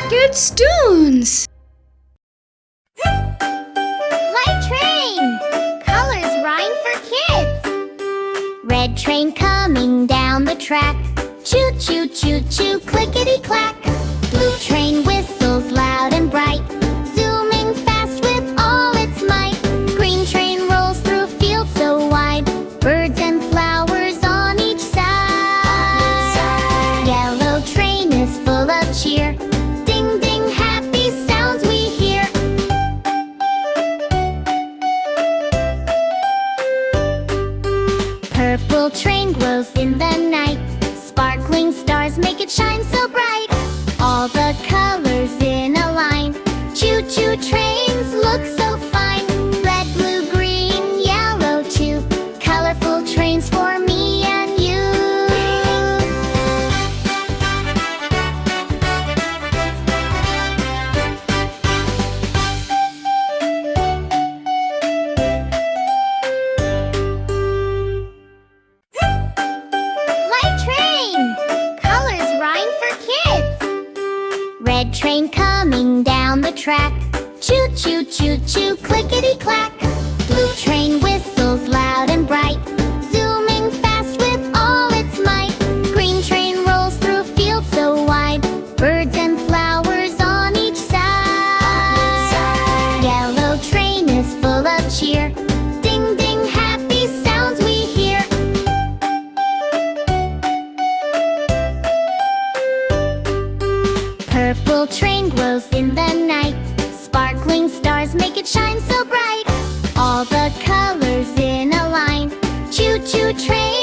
Good toons! Light train! Colors rhyme for kids. Red train coming down the track. Choo choo choo choo, clickety clack. Blue train whistles loud and bright, zooming fast with all its might. Green train rolls through fields so wide, birds and flowers on each side. Yellow train is full of cheer, ding ding, happy sounds we hear. Purple train glows in the night, sparkling stars make it shine so bright. All the colors in a line, choo-choo trains look so fine. Red, blue, green, yellow too, colorful trains for me and you. Light train! Colors rhyme for kids. Red train coming down the track. Choo choo choo choo, clickety clack. Blue train whistles loud and bright, zooming fast with all its might. Green train rolls through fields so wide, birds and flowers on each side. Yellow train is full of cheer, ding ding, happy sounds we hear. Purple train glows in the night, sparkling stars make it shine so bright. All the colors in a line, choo-choo train